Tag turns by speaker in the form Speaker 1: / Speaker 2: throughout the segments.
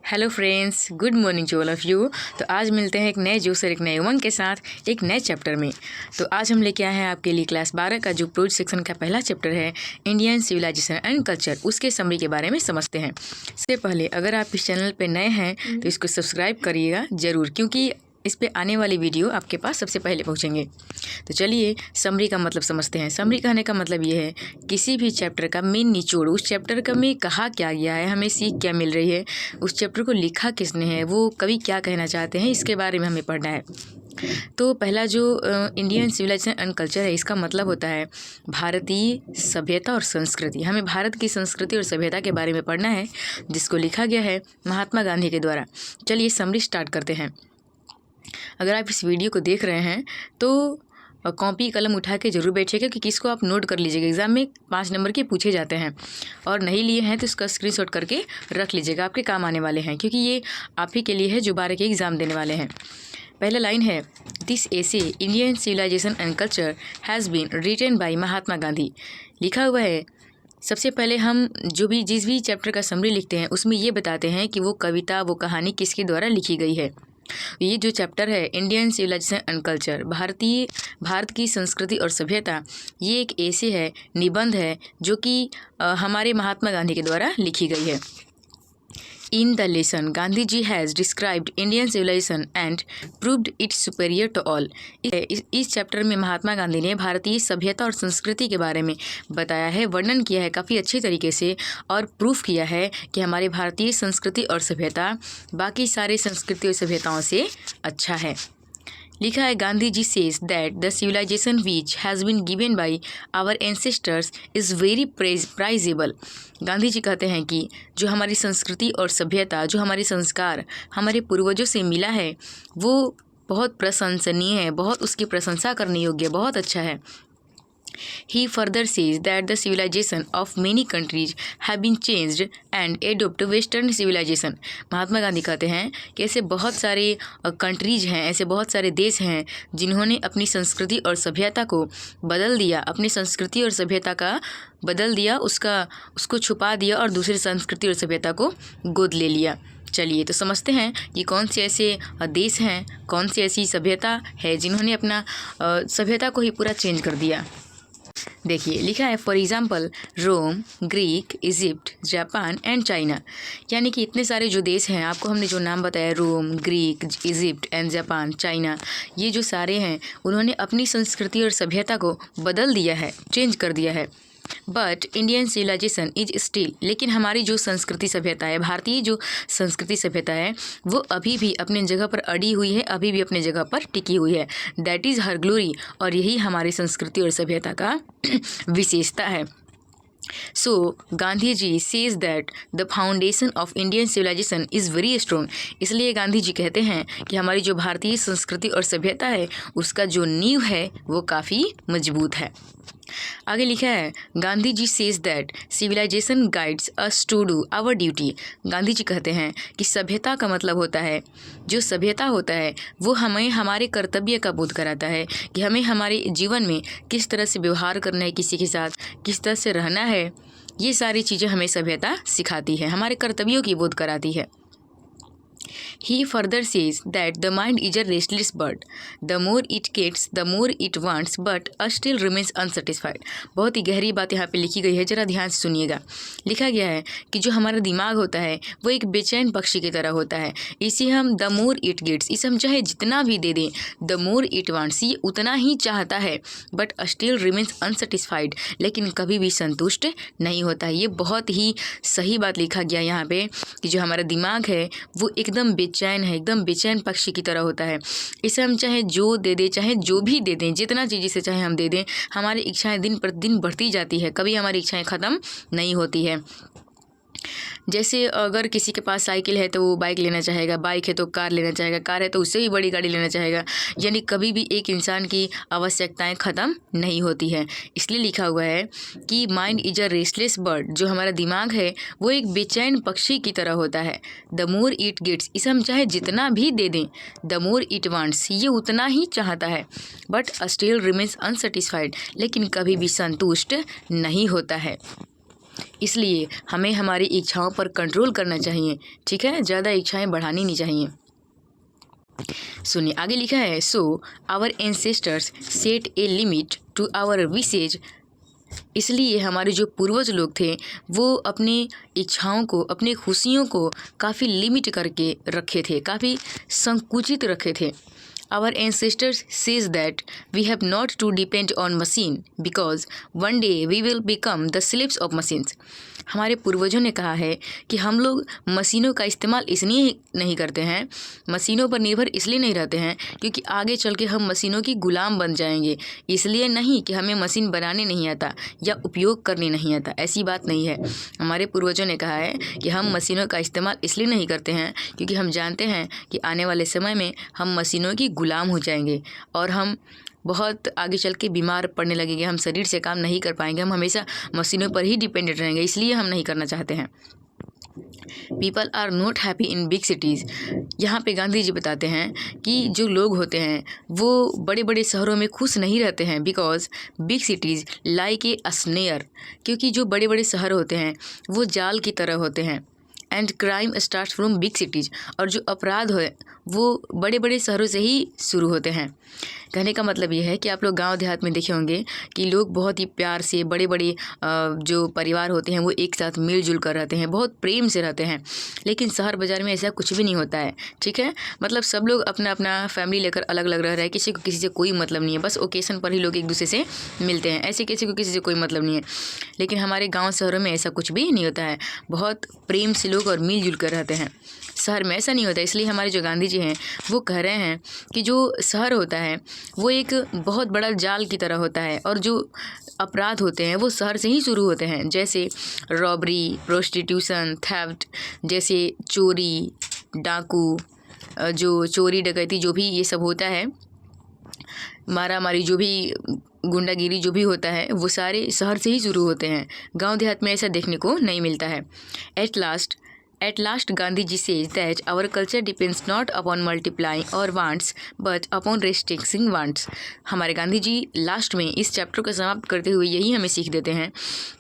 Speaker 1: Hello friends, good morning to all of you. तो आज मिलते हैं एक नए जोश और एक नए उमंग के साथ एक नए चैप्टर में। तो आज हम लेके आए हैं आपके लिए क्लास 12 का जो प्रोज सेक्शन का पहला चैप्टर है, इंडियन सिविलाइजेशन एंड कल्चर, उसके समरी के बारे में समझते हैं। इससे पहले अगर आप इस चैनल पर नए हैं तो इसको सब्सक्राइब करिएगा ज़रूर, क्योंकि इस पे आने वाली वीडियो आपके पास सबसे पहले पहुंचेंगे। तो चलिए समरी का मतलब समझते हैं। समरी कहने का मतलब ये है किसी भी चैप्टर का मेन निचोड़, उस चैप्टर का में कहा क्या गया है, हमें सीख क्या मिल रही है, उस चैप्टर को लिखा किसने है, वो कवि क्या कहना चाहते हैं, इसके बारे में हमें पढ़ना है। तो पहला जो इंडियन सिविलाइजेशन एंड कल्चर है, इसका मतलब होता है भारतीय सभ्यता और संस्कृति। हमें भारत की संस्कृति और सभ्यता के बारे में पढ़ना है, जिसको लिखा गया है महात्मा गांधी के द्वारा। चलिए समरी स्टार्ट करते हैं। अगर आप इस वीडियो को देख रहे हैं तो कॉपी कलम उठा के ज़रूर बैठिएगा, क्योंकि इसको आप नोट कर लीजिएगा। एग्ज़ाम में 5 नंबर के पूछे जाते हैं, और नहीं लिए हैं तो इसका स्क्रीनशॉट करके रख लीजिएगा, आपके काम आने वाले हैं, क्योंकि ये आप ही के लिए है जो 12 के एग्ज़ाम देने वाले हैं। पहला लाइन है, this essay Indian civilisation and culture has been written by Mahatma Gandhi. लिखा हुआ है। सबसे पहले हम जिस भी चैप्टर का समरी लिखते हैं उसमें ये बताते हैं कि वो कविता, वो कहानी किसके द्वारा लिखी गई है। ये जो चैप्टर है Indian civilisation and culture, Bharat की संस्कृति और सभ्यता, ये एक ऐसे है, निबंध है जो कि हमारे महात्मा गांधी के द्वारा लिखी गई है। In the lesson Gandhi ji has described Indian civilisation and proved its superior to all. इस चैप्टर में महात्मा गांधी ने भारतीय सभ्यता और संस्कृति के बारे में बताया है, वर्णन किया है काफ़ी अच्छे तरीके से, और प्रूफ किया है कि हमारे भारतीय संस्कृति और सभ्यता बाकी सारे संस्कृति और सभ्यताओं से अच्छा है। लिखा है, Gandhi ji says that the civilisation which has been given by our ancestors is very praisable. Gandhi ji कहते हैं कि जो हमारी संस्कृति और सभ्यता, जो हमारे संस्कार हमारे पूर्वजों से मिला है, वो बहुत प्रशंसनीय है, बहुत उसकी प्रशंसा करने योग्य, बहुत अच्छा है। He further says that the civilization of many countries have been changed and adopt Western civilization. Mahatma Gandhi कहते हैं कि ऐसे बहुत सारे कंट्रीज हैं, ऐसे बहुत सारे देश हैं जिन्होंने अपनी संस्कृति और सभ्यता को बदल दिया, अपनी संस्कृति और सभ्यता का बदल दिया, उसको छुपा दिया और दूसरी संस्कृति और सभ्यता को गोद ले लिया। चलिए तो समझते हैं कि कौन से ऐसे देश हैं, कौन सी ऐसी सभ्यता है जिन्होंने अपना सभ्यता को ही पूरा चेंज कर दिया। देखिए लिखा है, for example Rome, Greek, Egypt, Japan and China. यानी कि इतने सारे जो देश हैं, आपको हमने जो नाम बताया, Rome, Greek, Egypt and Japan, China, ये जो सारे हैं उन्होंने अपनी संस्कृति और सभ्यता को बदल दिया है, चेंज कर दिया है। But Indian civilisation is still, लेकिन हमारी जो संस्कृति सभ्यता है, भारतीय जो संस्कृति सभ्यता है, वो अभी भी अपने जगह पर अड़ी हुई है, अभी भी अपने जगह पर टिकी हुई है। दैट इज़ हर ग्लोरी, और यही हमारी संस्कृति और सभ्यता का विशेषता है। So Gandhi ji says that the foundation of Indian civilisation is very strong. इसलिए गांधी जी कहते हैं कि हमारी जो भारतीय संस्कृति और सभ्यता है, उसका जो नींव है वो काफ़ी मजबूत है। आगे लिखा है, Gandhi ji says that civilisation guides us to do our duty. Gandhi ji कहते हैं कि सभ्यता का मतलब होता है, जो सभ्यता होता है वो हमें हमारे कर्तव्य का बोध कराता है कि हमें हमारे जीवन में किस तरह से व्यवहार करना है, किसी के साथ किस तरह से रहना है। ये सारी चीज़ें हमें सभ्यता सिखाती है, हमारे कर्तव्यों की बोध कराती है। He further says that the mind is a restless bird. The more it gets, the more it wants, but still remains unsatisfied. बहुत ही गहरी बात यहाँ पे लिखी गई है, जरा ध्यान से सुनिएगा। लिखा गया है कि जो हमारा दिमाग होता है वो एक बेचैन पक्षी की तरह होता है। इसे हम द मोर इट गेट्स, इसे हम चाहे जितना भी दे दें, द मोर इट वांट्स, ये उतना ही चाहता है, बट स्टिल रिमेन्स अनसेटिस्फाइड, लेकिन कभी भी संतुष्ट नहीं होता है। ये बहुत ही सही बात लिखा गया यहाँ पे कि जो हमारा दिमाग है वो एकदम बेचैन है, एकदम बेचैन पक्षी की तरह होता है। इसे हम चाहे जो दे दें, चाहे जो भी दे दें, जितना चीज़ इसे चाहे हम दे दें, हमारी इच्छाएं दिन प्रतिदिन बढ़ती जाती है, कभी हमारी इच्छाएं ख़त्म नहीं होती है। जैसे अगर किसी के पास साइकिल है तो वो बाइक लेना चाहेगा, बाइक है तो कार लेना चाहेगा, कार है तो उससे भी बड़ी गाड़ी लेना चाहेगा। यानी कभी भी एक इंसान की आवश्यकताएं ख़त्म नहीं होती है। इसलिए लिखा हुआ है कि mind is a restless bird, जो हमारा दिमाग है वो एक बेचैन पक्षी की तरह होता है। द मोर इट गेट्स, इसे हम चाहे जितना भी दे दें, द मोर इट वांट्स, ये उतना ही चाहता है, बट स्टिल रिमेन्स अनसेटिस्फाइड, लेकिन कभी भी संतुष्ट नहीं होता है। इसलिए हमें हमारी इच्छाओं पर कंट्रोल करना चाहिए, ठीक है, ज़्यादा इच्छाएं बढ़ानी नहीं चाहिए। सुनिए आगे लिखा है, so our ancestors set a limit to our wishes. इसलिए हमारे जो पूर्वज लोग थे वो अपनी इच्छाओं को, अपनी खुशियों को काफ़ी लिमिट करके रखे थे, काफ़ी संकुचित रखे थे। Our ancestors says that we have not to depend on machine because one day we will become the slaves of machines. हमारे पूर्वजों ने कहा है कि हम लोग मशीनों का इस्तेमाल इसलिए नहीं करते हैं, मशीनों पर निर्भर इसलिए नहीं रहते हैं क्योंकि आगे चल के हम मशीनों की गुलाम बन जाएंगे। इसलिए नहीं कि हमें मशीन बनाने नहीं आता या उपयोग करने नहीं आता, ऐसी बात नहीं है। हमारे पूर्वजों ने कहा है कि हम मशीनों का इस्तेमाल इसलिए नहीं करते हैं क्योंकि हम जानते हैं कि आने वाले समय में हम मशीनों की गुलाम हो जाएंगे और हम बहुत आगे चल के बीमार पड़ने लगेंगे, हम शरीर से काम नहीं कर पाएंगे, हम हमेशा मशीनों पर ही डिपेंडेंट रहेंगे, इसलिए हम नहीं करना चाहते हैं। People are not happy in big cities. यहाँ पे गांधी जी बताते हैं कि जो लोग होते हैं वो बड़े बड़े शहरों में खुश नहीं रहते हैं, because big cities like a snare, क्योंकि जो बड़े बड़े शहर होते हैं वो जाल की तरह होते हैं। And crime start from big cities, और जो अपराध है वो बड़े बड़े शहरों से ही शुरू होते हैं। कहने का मतलब ये है कि आप लोग गांव देहात में देखे होंगे कि लोग बहुत ही प्यार से, बड़े बड़े जो परिवार होते हैं वो एक साथ मिलजुल कर रहते हैं, बहुत प्रेम से रहते हैं। लेकिन शहर बाज़ार में ऐसा कुछ भी नहीं होता है, ठीक है। मतलब सब लोग अपना अपना फैमिली लेकर अलग अलग रह रहे हैं, किसी को किसी से कोई मतलब नहीं है, बस ओकेशन पर ही लोग एक दूसरे से मिलते हैं, ऐसे किसी को किसी से कोई मतलब नहीं है। लेकिन हमारे गाँव शहरों में ऐसा कुछ भी नहीं होता है, बहुत प्रेम से लोग और मिलजुल कर रहते हैं। शहर में ऐसा नहीं होता, इसलिए हमारे जो गांधी जी हैं वो कह रहे हैं कि जो शहर होता है वो एक बहुत बड़ा जाल की तरह होता है, और जो अपराध होते हैं वो शहर से ही शुरू होते हैं, जैसे रॉबरी, प्रोस्टिट्यूशन, थेफ्ट, जैसे चोरी, डाकू, जो चोरी डकैती जो भी ये सब होता है, मारा मारी जो भी, गुंडागिरी जो भी होता है, वो सारे शहर से ही शुरू होते हैं। गांव देहात में ऐसा देखने को नहीं मिलता है। At last, Gandhiji says that our culture depends not upon multiplying our wants but upon restricting wants. हमारे गांधी जी लास्ट में इस चैप्टर को समाप्त करते हुए यही हमें सीख देते हैं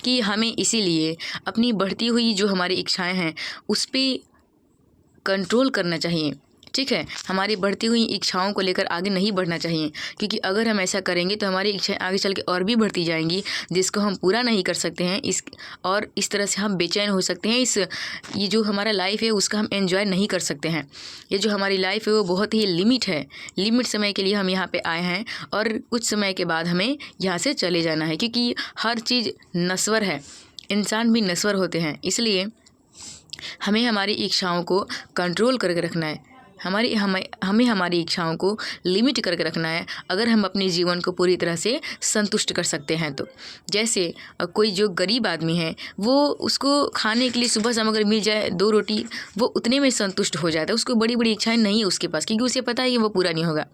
Speaker 1: कि हमें इसीलिए अपनी बढ़ती हुई जो हमारी इच्छाएं हैं उस पर कंट्रोल करना चाहिए, ठीक है। हमारी बढ़ती हुई इच्छाओं को लेकर आगे नहीं बढ़ना चाहिए, क्योंकि अगर हम ऐसा करेंगे तो हमारी इच्छाएं आगे चल के और भी बढ़ती जाएंगी, जिसको हम पूरा नहीं कर सकते हैं, इस तरह से हम बेचैन हो सकते हैं। ये जो हमारा लाइफ है उसका हम एंजॉय नहीं कर सकते हैं। ये जो हमारी लाइफ है वो बहुत ही लिमिट है, लिमिट समय के लिए हम यहाँ पर आए हैं और कुछ समय के बाद हमें यहाँ से चले जाना है, क्योंकि हर चीज़ नश्वर है, इंसान भी नश्वर होते हैं। इसलिए हमें हमारी इच्छाओं को कंट्रोल करके रखना है, हमें हमारी इच्छाओं को लिमिट करके रखना है, अगर हम अपने जीवन को पूरी तरह से संतुष्ट कर सकते हैं तो। जैसे कोई जो गरीब आदमी है वो, उसको खाने के लिए सुबह शाम अगर मिल जाए 2 रोटी, वो उतने में संतुष्ट हो जाता है, उसको बड़ी बड़ी इच्छाएं नहीं है उसके पास, क्योंकि उसे पता है कि वो पूरा नहीं होगा।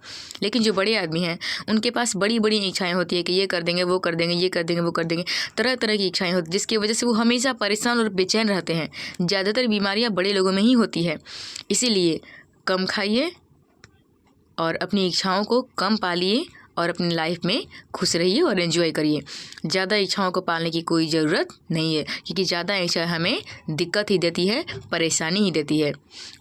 Speaker 1: लेकिन जो बड़े आदमी हैं उनके पास बड़ी बड़ी इच्छाएँ होती है कि ये कर देंगे, वो कर देंगे, ये कर देंगे, वो कर देंगे, तरह तरह की इच्छाएँ होती हैं, जिसकी वजह से वो हमेशा परेशान और बेचैन रहते हैं। ज़्यादातर बीमारियाँ बड़े लोगों में ही होती है। इसीलिए कम खाइए और अपनी इच्छाओं को कम पालिए और अपनी लाइफ में खुश रहिए और एंजॉय करिए। ज़्यादा इच्छाओं को पालने की कोई ज़रूरत नहीं है, क्योंकि ज़्यादा इच्छा हमें दिक्कत ही देती है, परेशानी ही देती है।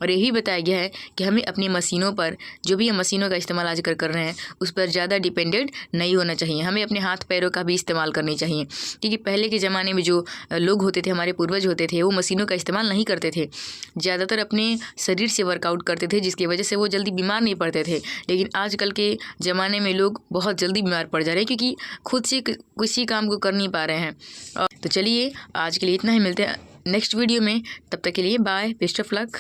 Speaker 1: और यही बताया गया है कि हमें अपनी मशीनों पर, जो भी हम मशीनों का इस्तेमाल आजकल कर रहे हैं, उस पर ज़्यादा डिपेंडेंट नहीं होना चाहिए। हमें अपने हाथ पैरों का भी इस्तेमाल करनी चाहिए, क्योंकि पहले के ज़माने में जो लोग होते थे, हमारे पूर्वज होते थे, वो मशीनों का इस्तेमाल नहीं करते थे, ज़्यादातर अपने शरीर से वर्कआउट करते थे, जिसकी वजह से वो जल्दी बीमार नहीं पड़ते थे। लेकिन आजकल के ज़माने में लोग बहुत जल्दी बीमार पड़ जा रहे हैं, क्योंकि खुद से किसी काम को कर नहीं पा रहे हैं। तो चलिए आज के लिए इतना ही, मिलते हैं नेक्स्ट वीडियो में, तब तक के लिए बाय, बेस्ट ऑफ लक।